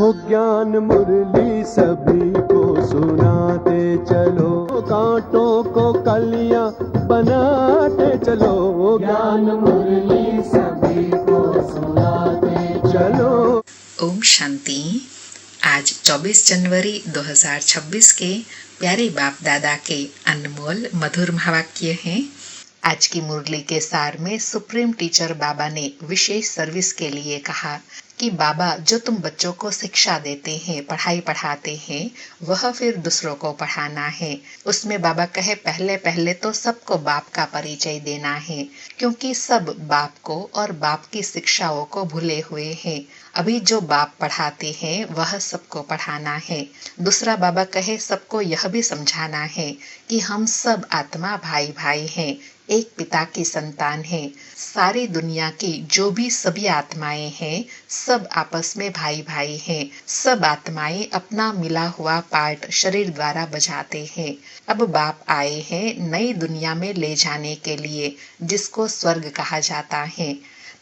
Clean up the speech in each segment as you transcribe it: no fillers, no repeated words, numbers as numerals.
हो ज्ञान मुरली सभी को सुनाते चलो, कांटों को कलियां बनाते चलो, ज्ञान मुरली सभी को सुनाते चलो। ओम शांति। आज 24 जनवरी 2026 के प्यारे बाप दादा के अनमोल मधुर महावाक्य हैं। आज की मुरली के सार में सुप्रीम टीचर बाबा ने विशेष सर्विस के लिए कहा कि बाबा जो तुम बच्चों को शिक्षा देते हैं, पढ़ाई पढ़ाते हैं, वह फिर दूसरों को पढ़ाना है। उसमें बाबा कहे पहले पहले तो सबको बाप का परिचय देना है, क्योंकि सब बाप को और बाप की शिक्षाओं को भूले हुए हैं। अभी जो बाप पढ़ाते हैं वह सबको पढ़ाना है। दूसरा बाबा कहे सबको यह भी समझाना है कि हम सब आत्मा भाई भाई हैं, एक पिता की संतान है। सारी दुनिया की जो भी सभी आत्माएं हैं, सब आपस में भाई भाई हैं। सब आत्माएं अपना मिला हुआ पार्ट शरीर द्वारा बजाते हैं। अब बाप आए हैं नई दुनिया में ले जाने के लिए, जिसको स्वर्ग कहा जाता है।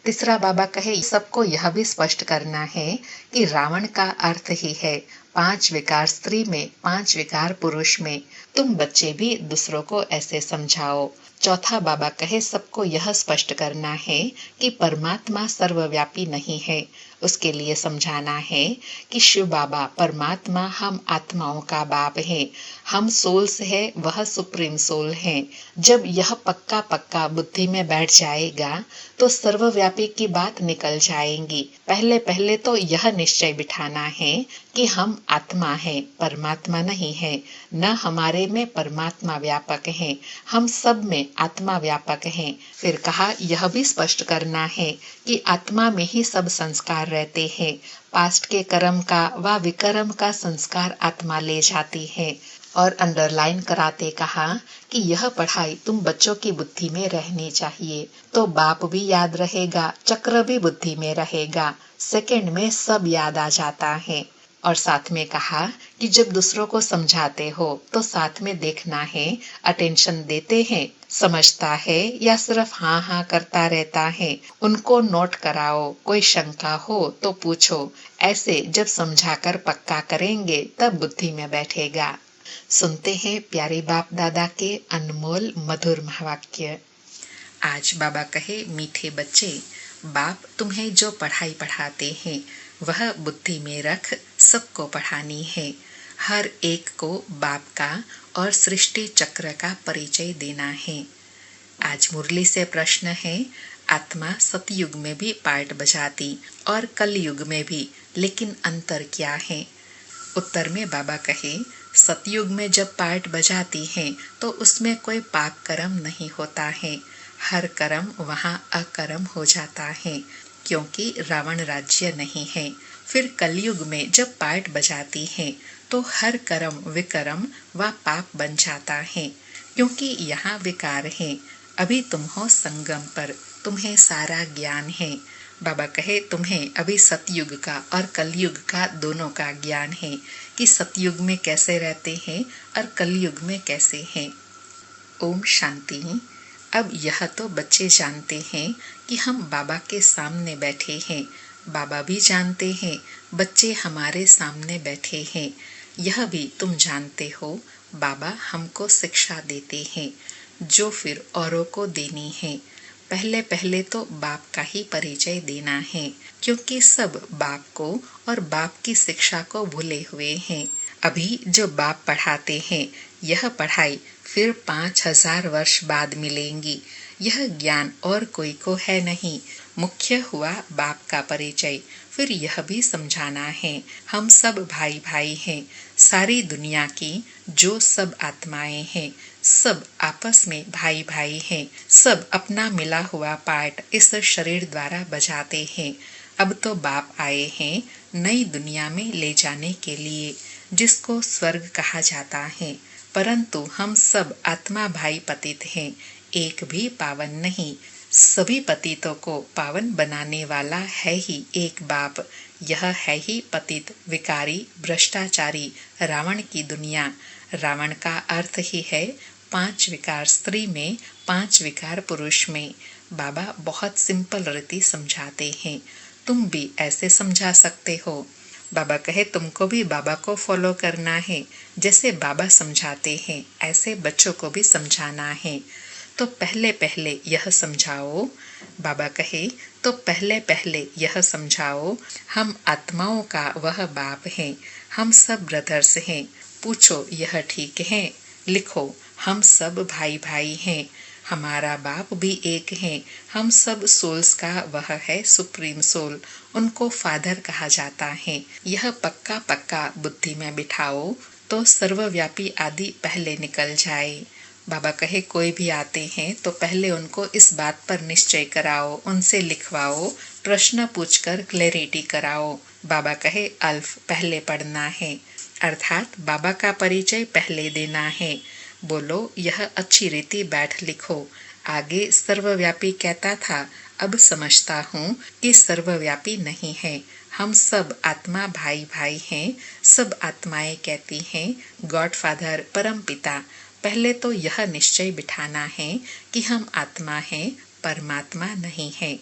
तीसरा बाबा कहे सबको यह भी स्पष्ट करना है कि रावण का अर्थ ही है 5 विकार स्त्री में, 5 विकार पुरुष में। तुम बच्चे भी दूसरों को ऐसे समझाओ। चौथा बाबा कहे सबको यह स्पष्ट करना है कि परमात्मा सर्वव्यापी नहीं है। उसके लिए समझाना है कि शिव बाबा परमात्मा हम आत्माओं का बाप है। हम सोल्स है, वह सुप्रीम सोल है। जब यह पक्का पक्का बुद्धि में बैठ जाएगा तो सर्वव्यापी की बात निकल जाएगी। पहले पहले तो यह निश्चय बिठाना है कि हम आत्मा है, परमात्मा नहीं है। न हमारे में परमात्मा व्यापक है, हम सब में आत्मा व्यापक है। फिर कहा यह भी स्पष्ट करना है कि आत्मा में ही सब संस्कार रहते हैं। पास्ट के कर्म का व विकर्म का संस्कार आत्मा ले जाती है। और अंडरलाइन कराते कहा कि यह पढ़ाई तुम बच्चों की बुद्धि में रहनी चाहिए, तो बाप भी याद रहेगा, चक्र भी बुद्धि में रहेगा, सेकंड में सब याद आ जाता है। और साथ में कहा कि जब दूसरों को समझाते हो तो साथ में देखना है अटेंशन देते हैं, समझता है या सिर्फ हाँ हाँ करता रहता है। उनको नोट कराओ, कोई शंका हो तो पूछो। ऐसे जब समझाकर पक्का करेंगे तब बुद्धि में बैठेगा। सुनते हैं प्यारे बाप दादा के अनमोल मधुर महावाक्य। आज बाबा कहे मीठे बच्चे, बाप तुम्हें जो पढ़ाई पढ़ाते हैं वह बुद्धि में रख सबको पढ़ानी है। हर एक को बाप का और सृष्टि चक्र का परिचय देना है। आज मुरली से प्रश्न है, आत्मा सतयुग में भी पार्ट बजाती और कलयुग में भी, लेकिन अंतर क्या है? उत्तर में बाबा कहे सतयुग में जब पार्ट बजाती है तो उसमें कोई पाप कर्म नहीं होता है। हर कर्म वहाँ अकर्म हो जाता है, क्योंकि रावण राज्य नहीं है। फिर कलयुग में जब पार्ट बजाती है तो हर कर्म विकर्म व पाप बन जाता है, क्योंकि यहाँ विकार है। अभी तुम हो संगम पर, तुम्हें सारा ज्ञान है। बाबा कहे तुम्हें अभी सतयुग का और कलयुग का दोनों का ज्ञान है कि सतयुग में कैसे रहते हैं और कलयुग में कैसे हैं। ओम शांति। अब यह तो बच्चे जानते हैं कि हम बाबा के सामने बैठे हैं। बाबा भी जानते हैं बच्चे हमारे सामने बैठे हैं। यह भी तुम जानते हो बाबा हमको शिक्षा देते हैं, जो फिर औरों को देनी है। पहले पहले तो बाप का ही परिचय देना है, क्योंकि सब बाप को और बाप की शिक्षा को भूले हुए हैं। अभी जो बाप पढ़ाते हैं यह पढ़ाई फिर 5000 वर्ष बाद मिलेंगी। यह ज्ञान और कोई को है नहीं। मुख्य हुआ बाप का परिचय। फिर यह भी समझाना है हम सब भाई भाई हैं। सारी दुनिया की जो सब आत्माएं हैं सब आपस में भाई भाई हैं। सब अपना मिला हुआ पार्ट इस शरीर द्वारा बजाते हैं। अब तो बाप आए हैं नई दुनिया में ले जाने के लिए, जिसको स्वर्ग कहा जाता है। परंतु हम सब आत्मा भाई पतित हैं, एक भी पावन नहीं। सभी पतितों को पावन बनाने वाला है ही एक बाप। यह है ही पतित, विकारी, भ्रष्टाचारी रावण की दुनिया। रावण का अर्थ ही है 5 विकार स्त्री में, 5 विकार पुरुष में। बाबा बहुत सिंपल रीति समझाते हैं, तुम भी ऐसे समझा सकते हो। बाबा कहे तुमको भी बाबा को फॉलो करना है, जैसे बाबा समझाते हैं ऐसे बच्चों को भी समझाना है। तो पहले पहले यह समझाओ। बाबा कहे तो पहले पहले यह समझाओ, हम आत्माओं का वह बाप है, हम सब ब्रदर्स हैं। पूछो यह ठीक है? लिखो हम सब भाई भाई हैं, हमारा बाप भी एक है, हम सब सोल्स का वह है सुप्रीम सोल, उनको फादर कहा जाता है। यह पक्का पक्का बुद्धि में बिठाओ तो सर्वव्यापी आदि पहले निकल जाए। बाबा कहे कोई भी आते हैं तो पहले उनको इस बात पर निश्चय कराओ, उनसे लिखवाओ, प्रश्न पूछकर क्लैरिटी कराओ। बाबा कहे अल्फ पहले पढ़ना है, अर्थात बाबा का परिचय पहले देना है। बोलो यह अच्छी रीति बैठ लिखो। आगे सर्वव्यापी कहता था, अब समझता हूँ कि सर्वव्यापी नहीं है, हम सब आत्मा भाई भाई हैं। सब आत्माएं कहती हैं गॉड फादर परम पिता। पहले तो यह निश्चय बिठाना है कि हम आत्मा हैं, परमात्मा नहीं है।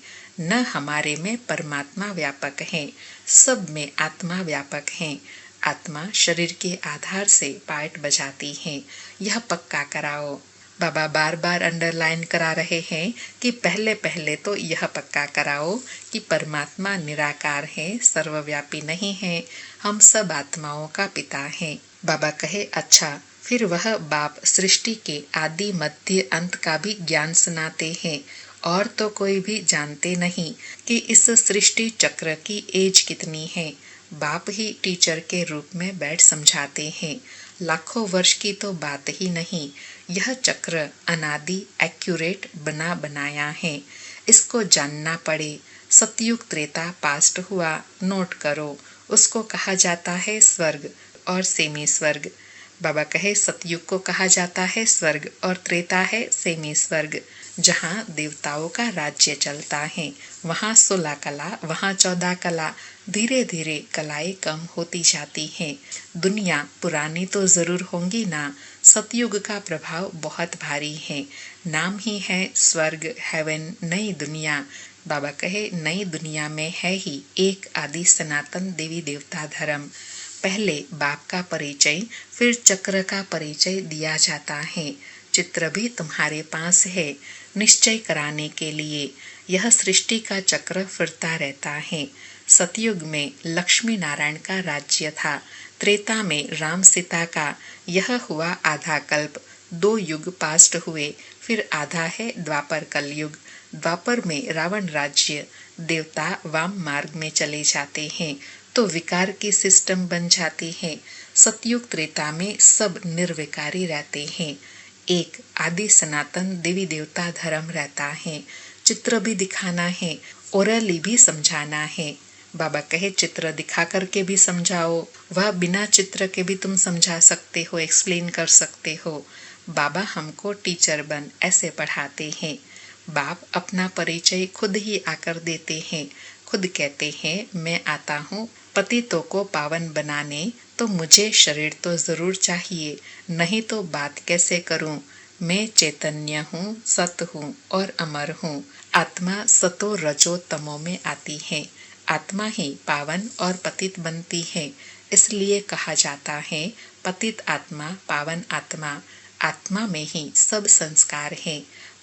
न हमारे में परमात्मा व्यापक है, सब में आत्मा व्यापक है। आत्मा शरीर के आधार से पार्ट बजाती है, यह पक्का कराओ। बाबा बार बार अंडरलाइन करा रहे हैं कि पहले पहले तो यह पक्का कराओ कि परमात्मा निराकार है, सर्वव्यापी नहीं है, हम सब आत्माओं का पिता है। बाबा कहे अच्छा, फिर वह बाप सृष्टि के आदि मध्य अंत का भी ज्ञान सुनाते हैं, और तो कोई भी जानते नहीं कि इस सृष्टि चक्र की एज कितनी है। बाप ही टीचर के रूप में बैठ समझाते हैं। लाखों वर्ष की तो बात ही नहीं, यह चक्र अनादि एक्यूरेट बना बनाया है, इसको जानना पड़े। सतयुग त्रेता पास्ट हुआ, नोट करो, उसको कहा जाता है स्वर्ग और सेमी स्वर्ग। बाबा कहे सतयुग को कहा जाता है स्वर्ग और त्रेता है सेमी स्वर्ग, जहाँ देवताओं का राज्य चलता है। वहाँ 16 कला, वहाँ 14 कला, धीरे धीरे कलाएं कम होती जाती हैं। दुनिया पुरानी तो जरूर होंगी ना, सतयुग का प्रभाव बहुत भारी है। नाम ही है स्वर्ग, हेवन, नई दुनिया। बाबा कहे नई दुनिया में है ही एक आदि सनातन देवी देवता धर्म। पहले बाप का परिचय, फिर चक्र का परिचय दिया जाता है। चित्र भी तुम्हारे पास है निश्चय कराने के लिए। यह सृष्टि का चक्र फिरता रहता है। सतयुग में लक्ष्मी नारायण का राज्य था, त्रेता में राम सीता का, यह हुआ आधा कल्प। 2 युग पास्ट हुए, फिर आधा है द्वापर कलयुग। द्वापर में रावण राज्य, देवता वाम मार्ग में चले जाते हैं तो विकार की सिस्टम बन जाती है। सतयुग त्रेता में सब निर्विकारी रहते हैं, एक आदि सनातन देवी देवता धर्म रहता है। चित्र भी दिखाना है, ओरली भी समझाना है। बाबा कहे चित्र दिखा करके भी समझाओ, वह बिना चित्र के भी तुम समझा सकते हो, एक्सप्लेन कर सकते हो। बाबा हमको टीचर बन ऐसे पढ़ाते हैं। बाप अपना परिचय खुद ही आकर देते हैं, खुद कहते हैं मैं आता हूँ पतितों को पावन बनाने, तो मुझे शरीर तो जरूर चाहिए, नहीं तो बात कैसे करूँ। मैं चैतन्य हूँ, सत हूँ और अमर हूँ। आत्मा सतो रजो तमो में आती है, आत्मा ही पावन और पतित बनती है। इसलिए कहा जाता है पतित आत्मा पावन आत्मा। आत्मा में ही सब संस्कार है।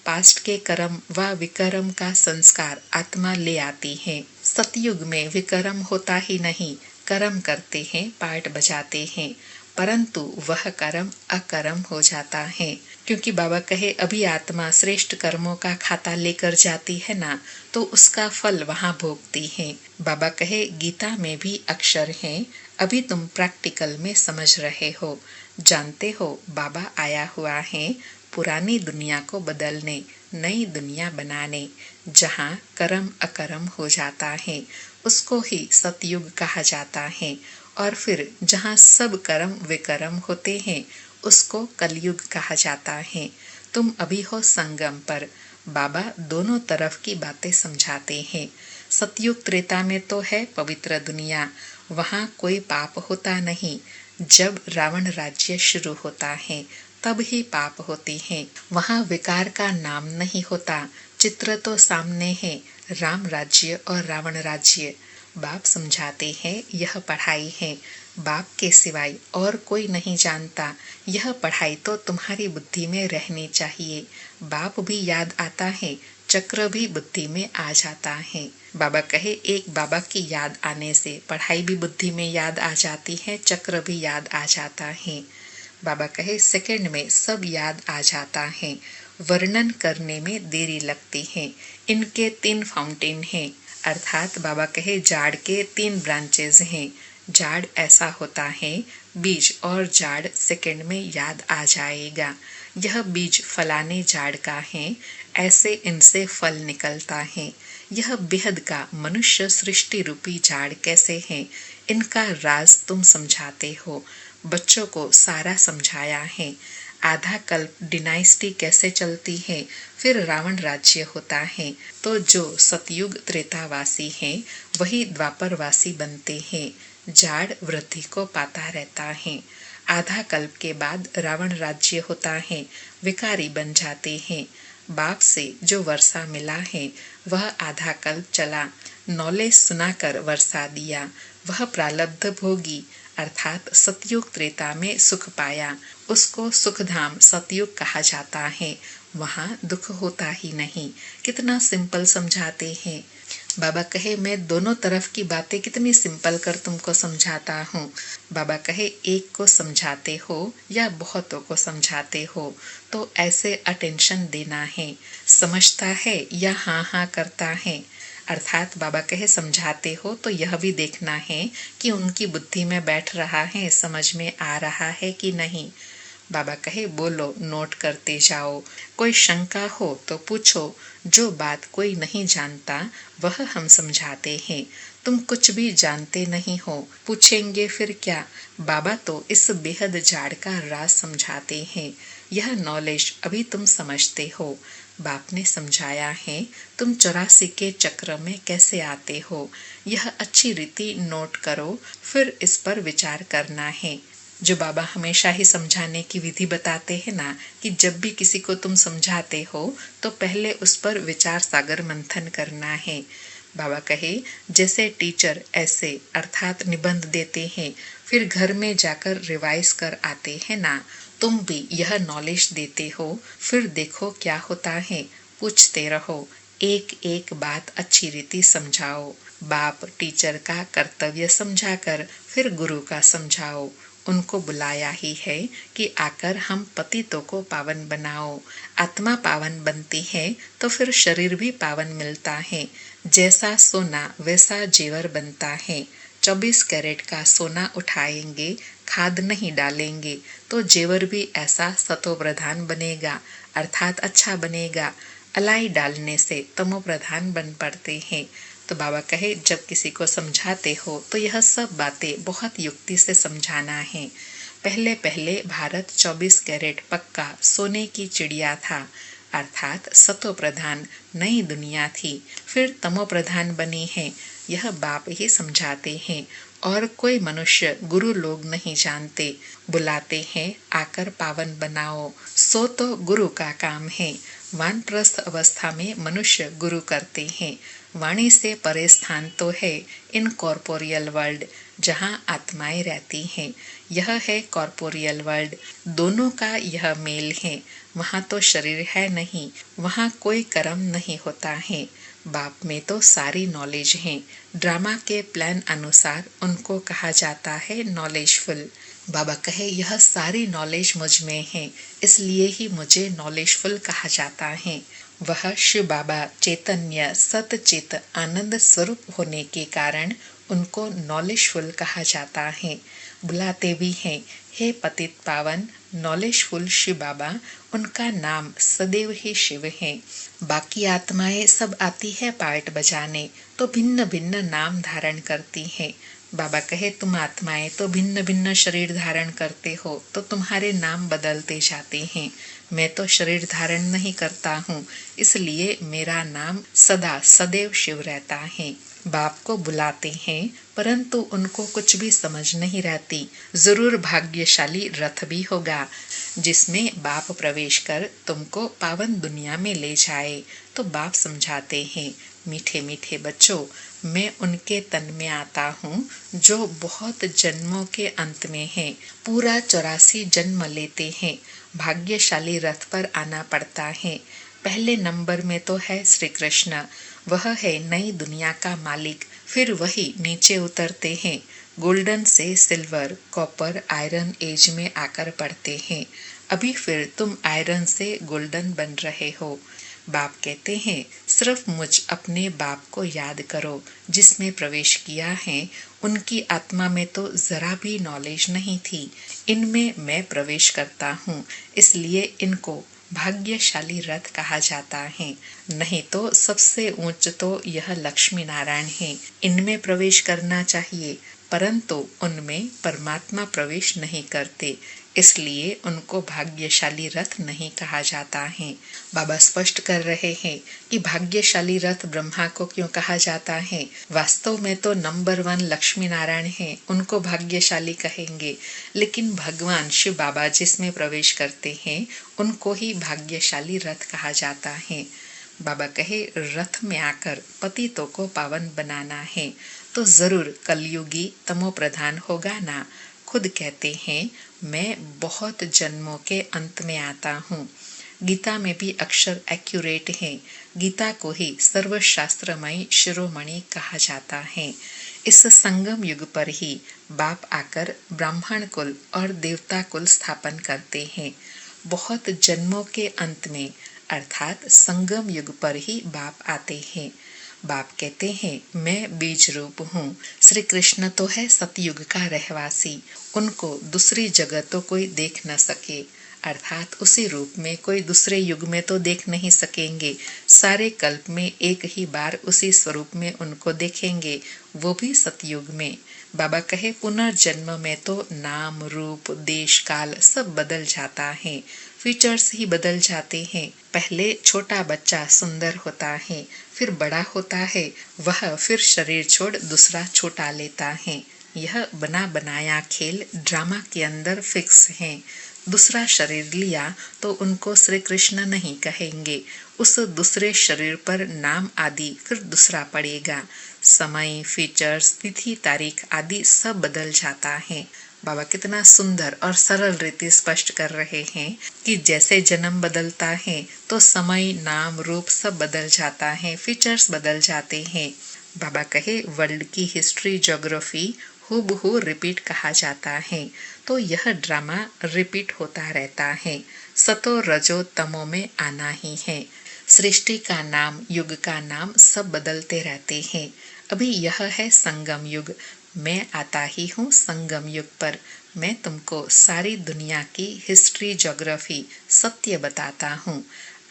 पास्ट के कर्म व विकर्म का संस्कार आत्मा ले आती है। सतयुग में विकर्म होता ही नहीं, कर्म करते हैं, पार्ट बजाते हैं, परंतु वह कर्म अकर्म हो जाता है। क्योंकि बाबा कहे अभी आत्मा श्रेष्ठ कर्मों का खाता लेकर जाती है ना, तो उसका फल वहाँ भोगती है। बाबा कहे गीता में भी अक्षर हैं, अभी तुम प्रैक्टिकल में समझ रहे हो। जानते हो बाबा आया हुआ है पुरानी दुनिया को बदलने, नई दुनिया बनाने। जहाँ कर्म अकर्म हो जाता है उसको ही सतयुग कहा जाता है, और फिर जहाँ सब कर्म विकर्म होते हैं उसको कलयुग कहा जाता है। तुम अभी हो संगम पर। बाबा दोनों तरफ की बातें समझाते हैं। सतयुग त्रेता में तो है पवित्र दुनिया, वहाँ कोई पाप होता नहीं। जब रावण राज्य शुरू होता है तब ही पाप होती हैं। वहाँ विकार का नाम नहीं होता। चित्र तो सामने है, राम राज्य और रावण राज्य। बाप समझाते हैं यह पढ़ाई है, बाप के सिवाय और कोई नहीं जानता। यह पढ़ाई तो तुम्हारी बुद्धि में रहनी चाहिए। बाप भी याद आता है, चक्र भी बुद्धि में आ जाता है। बाबा कहे एक बाबा की याद आने से पढ़ाई भी बुद्धि में याद आ जाती है, चक्र भी याद आ जाता है। बाबा कहे सेकंड में सब याद आ जाता है, वर्णन करने में देरी लगती है। इनके 3 फाउंटेन हैं, अर्थात बाबा कहे जाड़ के 3 ब्रांचेस हैं। जाड़ ऐसा होता है, बीज और जाड़ सेकंड में याद आ जाएगा। यह बीज फलाने जाड़ का है, ऐसे इनसे फल निकलता है। यह बेहद का मनुष्य सृष्टि रूपी जाड़ कैसे है, इनका राज तुम समझाते हो। बच्चों को सारा समझाया है। आधा कल्प डिनाइस्टी कैसे चलती है, फिर रावण राज्य होता है, तो जो सतयुग त्रेतावासी हैं वही द्वापरवासी बनते हैं। जाड़ वृद्धि को पाता रहता है। आधा कल्प के बाद रावण राज्य होता है, विकारी बन जाते हैं। बाप से जो वर्षा मिला है वह आधा कल्प चला, नॉलेज सुनाकर वर्षा दिया। वह प्रालब्ध भोगी अर्थात सतयुग त्रेता में सुख पाया, उसको सुखधाम सतयुग कहा जाता है। वहाँ दुख होता ही नहीं। कितना सिंपल समझाते हैं। बाबा कहे मैं दोनों तरफ की बातें कितनी सिंपल कर तुमको समझाता हूँ। बाबा कहे एक को समझाते हो या बहुतों को समझाते हो, तो ऐसे अटेंशन देना है। समझता है या हाँ हाँ करता है। अर्थात बाबा कहे समझाते हो तो यह भी देखना है कि उनकी बुद्धि में बैठ रहा है, समझ में आ रहा है कि नहीं। बाबा कहे बोलो, नोट करते जाओ। कोई शंका हो तो पूछो। जो बात कोई नहीं जानता वह हम समझाते हैं। तुम कुछ भी जानते नहीं हो, पूछेंगे फिर क्या। बाबा तो इस बेहद जाड़ का राज समझाते हैं। यह नॉलेज अभी तुम समझते हो। बाप ने समझाया है तुम 84 के चक्र में कैसे आते हो। यह अच्छी रीति नोट करो, फिर इस पर विचार करना है। जो बाबा हमेशा ही समझाने की विधि बताते हैं ना, कि जब भी किसी को तुम समझाते हो तो पहले उस पर विचार सागर मंथन करना है। बाबा कहे जैसे टीचर ऐसे अर्थात निबंध देते हैं, फिर घर में जाकर रिवाइज कर आते हैं ना, तुम भी यह नॉलेज देते हो। फिर देखो क्या होता है, पूछते रहो, एक एक बात अच्छी रीति समझाओ। बाप टीचर का कर्तव्य समझाकर फिर गुरु का समझाओ। उनको बुलाया ही है कि आकर हम पतितों को पावन बनाओ। आत्मा पावन बनती है तो फिर शरीर भी पावन मिलता है। जैसा सोना वैसा जेवर बनता है। 24 कैरेट का सोना उठाएंगे, खाद नहीं डालेंगे तो जेवर भी ऐसा सतो प्रधान बनेगा, अर्थात अच्छा बनेगा। अलाई डालने से तमो प्रधान बन पड़ते हैं। तो बाबा कहे जब किसी को समझाते हो तो यह सब बातें बहुत युक्ति से समझाना है। पहले पहले भारत 24 कैरेट पक्का सोने की चिड़िया था, अर्थात सतो प्रधान नई दुनिया थी, फिर तमो प्रधान बनी है। यह बाप ही समझाते हैं और कोई मनुष्य गुरु लोग नहीं जानते। बुलाते हैं आकर पावन बनाओ, सो तो गुरु का काम है। वानप्रस्थ अवस्था में मनुष्य गुरु करते हैं। वाणी से परे स्थान तो है इनकॉर्पोरियल वर्ल्ड, जहाँ आत्माएं रहती हैं। यह है कॉर्पोरियल वर्ल्ड, दोनों का यह मेल है। वहाँ तो शरीर है नहीं, वहाँ कोई कर्म नहीं होता है। बाप में तो सारी नॉलेज है। ड्रामा के प्लान अनुसार उनको कहा जाता है नॉलेजफुल। बाबा कहे यह सारी नॉलेज मुझ में है, इसलिए ही मुझे नॉलेजफुल कहा जाता है। वह शिव बाबा चैतन्य सतचित आनंद स्वरूप होने के कारण उनको नॉलेजफुल कहा जाता है। बुलाते भी हैं, हे पतित पावन नॉलेजफुल शिव बाबा। उनका नाम सदैव ही शिव है। बाकी आत्माएं सब आती है पार्ट बजाने, तो भिन्न भिन्न नाम धारण करती हैं। बाबा कहे तुम आत्माएं तो भिन्न भिन्न शरीर धारण करते हो, तो तुम्हारे नाम बदलते जाते हैं। मैं तो शरीर धारण नहीं करता हूँ, इसलिए मेरा नाम सदा सदैव शिव रहता है। बाप को बुलाते हैं, परंतु उनको कुछ भी समझ नहीं रहती। जरूर भाग्यशाली रथ भी होगा जिसमें बाप प्रवेश कर तुमको पावन दुनिया में ले जाए। तो बाप समझाते हैं मीठे मीठे बच्चों, मैं उनके तन में आता हूँ जो बहुत जन्मों के अंत में हैं, पूरा 84 जन्म लेते हैं, भाग्यशाली रथ पर आना पड़ता है। पहले नंबर में तो है श्री कृष्ण, वह है नई दुनिया का मालिक। फिर वही नीचे उतरते हैं, गोल्डन से सिल्वर, कॉपर, आयरन एज में आकर पड़ते हैं। अभी फिर तुम आयरन से गोल्डन बन रहे हो। बाप कहते हैं, सिर्फ मुझ अपने बाप को याद करो जिसमें प्रवेश किया है। उनकी आत्मा में तो जरा भी नॉलेज नहीं थी, इनमें मैं प्रवेश करता हूँ, इसलिए इनको भाग्यशाली रथ कहा जाता है। नहीं तो सबसे ऊंच तो यह लक्ष्मी नारायण है, इनमें प्रवेश करना चाहिए, परंतु उनमें परमात्मा प्रवेश नहीं करते, इसलिए उनको भाग्यशाली रथ नहीं कहा जाता है। बाबा स्पष्ट कर रहे हैं कि भाग्यशाली रथ ब्रह्मा को क्यों कहा जाता है। वास्तव में तो नंबर 1 लक्ष्मी नारायण है, उनको भाग्यशाली कहेंगे, लेकिन भगवान शिव बाबा जिसमें प्रवेश करते हैं उनको ही भाग्यशाली रथ कहा जाता है। बाबा कहे, रथ में आकर पतितों को पावन बनाना है तो जरूर कलयुगी तमो प्रधान होगा ना। खुद कहते हैं, मैं बहुत जन्मों के अंत में आता हूँ। गीता में भी अक्षर एक्यूरेट है, गीता को ही सर्वशास्त्रमयी शिरोमणि कहा जाता है। इस संगम युग पर ही बाप आकर ब्राह्मण कुल और देवता कुल स्थापन करते हैं। बहुत जन्मों के अंत में अर्थात संगम युग पर ही बाप आते हैं। बाप कहते हैं, मैं बीज रूप हूँ। श्री कृष्ण तो है सतयुग का रहवासी, उनको दूसरी जगह तो कोई देख न सके, अर्थात उसी रूप में कोई दूसरे युग में तो देख नहीं सकेंगे। सारे कल्प में एक ही बार उसी स्वरूप में उनको देखेंगे, वो भी सतयुग में। बाबा कहे, पुनर्जन्म में तो नाम रूप देश काल सब बदल जाता है, फीचर्स ही बदल जाते हैं। पहले छोटा बच्चा सुंदर होता है, फिर बड़ा होता है, वह फिर शरीर छोड़ दूसरा छोटा लेता है। यह बना बनाया खेल ड्रामा के अंदर फिक्स है। दूसरा शरीर लिया तो उनको श्री कृष्ण नहीं कहेंगे, उस दूसरे शरीर पर नाम आदि फिर दूसरा पड़ेगा। समय, फीचर्स, तिथि, तारीख आदि सब बदल जाता है। बाबा कितना सुंदर और सरल रीति स्पष्ट कर रहे हैं कि जैसे जन्म बदलता है तो समय, नाम, रूप सब बदल जाता है, फीचर्स बदल जाते हैं। बाबा कहे, वर्ल्ड की हिस्ट्री, ज्योग्राफी हूबहू रिपीट कहा जाता है, तो यह ड्रामा रिपीट होता रहता है। सतो रजो तमो में आना ही है। सृष्टि का नाम, युग का नाम सब बदलते रहते हैं। अभी यह है संगम युग, मैं आता ही हूँ संगम युग पर। मैं तुमको सारी दुनिया की हिस्ट्री, ज्योग्राफी, सत्य बताता हूँ।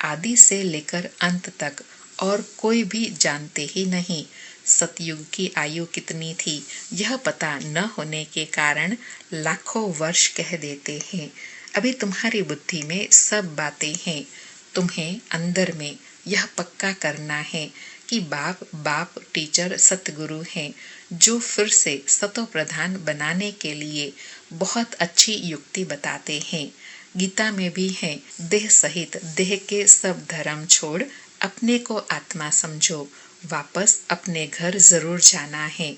आदि से लेकर अंत तक और कोई भी जानते ही नहीं। सतयुग की आयु कितनी थी यह पता न होने के कारण लाखों वर्ष कह देते हैं। अभी तुम्हारी बुद्धि में सब बातें हैं, तुम्हें अंदर में यह पक्का करना है कि बाप टीचर सतगुरु हैं, जो फिर से सतो प्रधान बनाने के लिए बहुत अच्छी युक्ति बताते हैं। गीता में भी है, देह सहित देह के सब धर्म छोड़ अपने को आत्मा समझो, वापस अपने घर जरूर जाना है।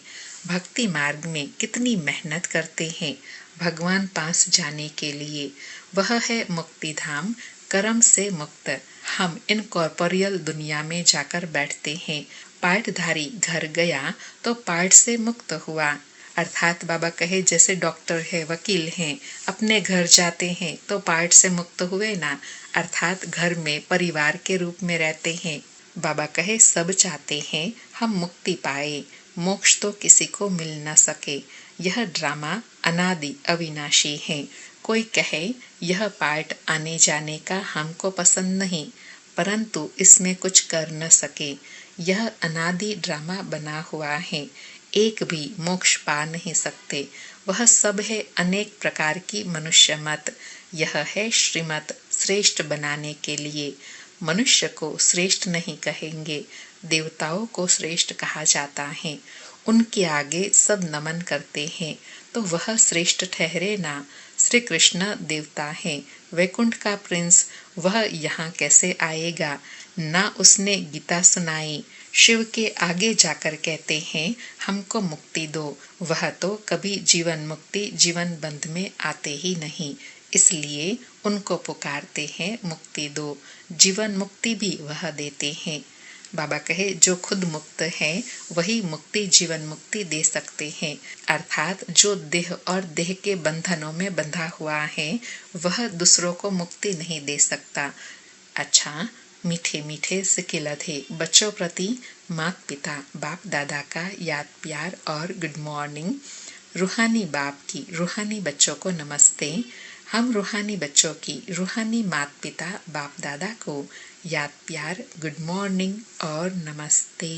भक्ति मार्ग में कितनी मेहनत करते हैं भगवान पास जाने के लिए। वह है मुक्ति धाम, कर्म से मुक्त। हम इन कॉर्पोरियल दुनिया में जाकर बैठते हैं। पार्टधारी घर गया तो पार्ट से मुक्त हुआ, अर्थात बाबा कहे जैसे डॉक्टर है, वकील हैं, अपने घर जाते हैं तो पार्ट से मुक्त हुए ना, अर्थात घर में परिवार के रूप में रहते हैं। बाबा कहे, सब चाहते हैं हम मुक्ति पाए, मोक्ष तो किसी को मिल न सके। यह ड्रामा अनादि अविनाशी है। कोई कहे यह पार्ट आने जाने का हमको पसंद नहीं, परंतु इसमें कुछ कर न सके। यह अनादि ड्रामा बना हुआ है, एक भी मोक्ष पा नहीं सकते। वह सब है अनेक प्रकार की मनुष्य मत। यह है श्रीमत श्रेष्ठ बनाने के लिए। मनुष्य को श्रेष्ठ नहीं कहेंगे, देवताओं को श्रेष्ठ कहा जाता है। उनके आगे सब नमन करते हैं तो वह श्रेष्ठ ठहरे ना। श्री कृष्ण देवता है, वैकुंठ का प्रिंस, वह यहाँ कैसे आएगा? ना उसने गीता सुनाई, शिव के आगे जाकर कहते हैं हमको मुक्ति दो, वह तो कभी जीवन मुक्ति जीवन बंध में आते ही नहीं, इसलिए उनको पुकारते हैं मुक्ति दो। जीवन मुक्ति भी वह देते हैं। बाबा कहे जो खुद मुक्त है वही मुक्ति जीवन मुक्ति दे सकते हैं, अर्थात जो देह और देह के बंधनों में बंधा हुआ है वह दूसरों को मुक्ति नहीं दे सकता। अच्छा, मीठे मीठे सिकिलधे बच्चों प्रति माता पिता बाप दादा का याद प्यार और गुड मॉर्निंग। रूहानी बाप की रूहानी बच्चों को नमस्ते। हम रूहानी बच्चों की रूहानी माता पिता बाप दादा को याद प्यार गुड मॉर्निंग और नमस्ते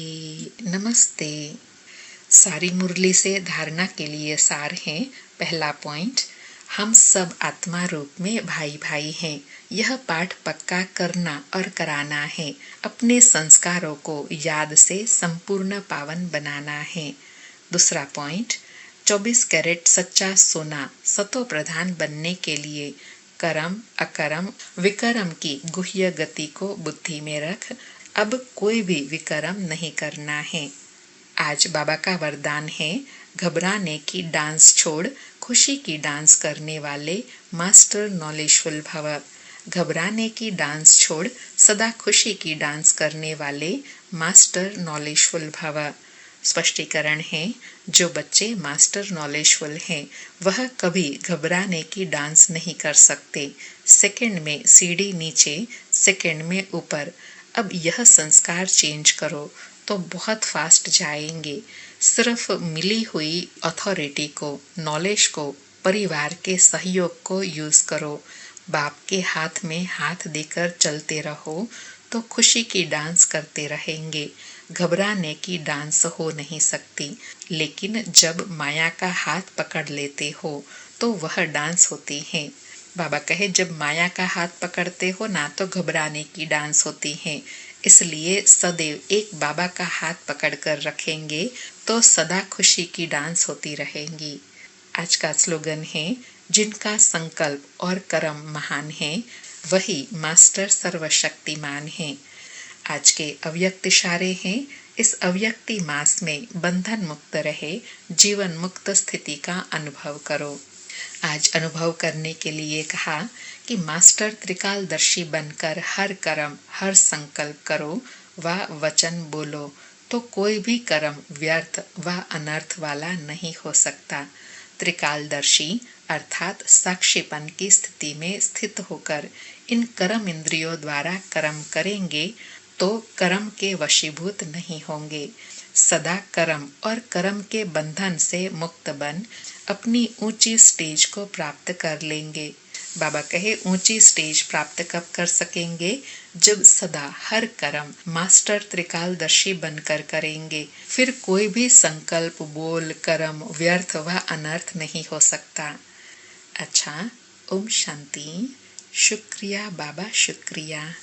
नमस्ते। सारी मुरली से धारणा के लिए सार है। पहला पॉइंट, हम सब आत्मा रूप में भाई भाई हैं। यह पाठ पक्का करना और कराना है। अपने संस्कारों को याद से संपूर्ण पावन बनाना है। दूसरा पॉइंट, 24 कैरेट सच्चा सोना सतो प्रधान बनने के लिए कर्म अकर्म विकर्म की गुह्य गति को बुद्धि में रख अब कोई भी विकर्म नहीं करना है। आज बाबा का वरदान है, घबराने की डांस छोड़ खुशी की डांस करने वाले मास्टर नॉलेजफुल भव। घबराने की डांस छोड़ सदा खुशी की डांस करने वाले मास्टर नॉलेजफुल भव। स्पष्टीकरण है, जो बच्चे मास्टर नॉलेजफुल हैं वह कभी घबराने की डांस नहीं कर सकते। सेकंड में सीढ़ी नीचे, सेकंड में ऊपर। अब यह संस्कार चेंज करो तो बहुत फास्ट जाएंगे। सिर्फ मिली हुई अथॉरिटी को, नॉलेज को, परिवार के सहयोग को यूज करो। बाप के हाथ में हाथ देकर चलते रहो तो खुशी की डांस करते रहेंगे। घबराने की डांस हो नहीं सकती, लेकिन जब माया का हाथ पकड़ लेते हो तो वह डांस होती है। बाबा कहे जब माया का हाथ पकड़ते हो ना तो घबराने की डांस होती है। इसलिए सदैव एक बाबा का हाथ पकड़कर रखेंगे तो सदा खुशी की डांस होती रहेंगी। आज का स्लोगन है, जिनका संकल्प और कर्म महान है वही मास्टर सर्वशक्तिमान है। आज के अव्यक्त इशारे हैं, इस अव्यक्ति मास में बंधन मुक्त रहे, जीवन मुक्त स्थिति का अनुभव करो। आज अनुभव करने के लिए कहा कि मास्टर त्रिकालदर्शी बनकर हर कर्म हर संकल्प करो व वचन बोलो तो कोई भी कर्म व्यर्थ व अनर्थ वाला नहीं हो सकता। त्रिकालदर्शी अर्थात साक्षीपन की स्थिति में स्थित होकर इन कर्म इंद्रियों द्वारा कर्म करेंगे तो कर्म के वशीभूत नहीं होंगे। सदा कर्म और कर्म के बंधन से मुक्त बन अपनी ऊंची स्टेज को प्राप्त कर लेंगे। बाबा कहे ऊंची स्टेज प्राप्त कब कर सकेंगे? जब सदा हर कर्म मास्टर त्रिकालदर्शी बनकर करेंगे, फिर कोई भी संकल्प बोल कर्म व्यर्थ व अनर्थ नहीं हो सकता। अच्छा, ओम शांति। शुक्रिया बाबा, शुक्रिया।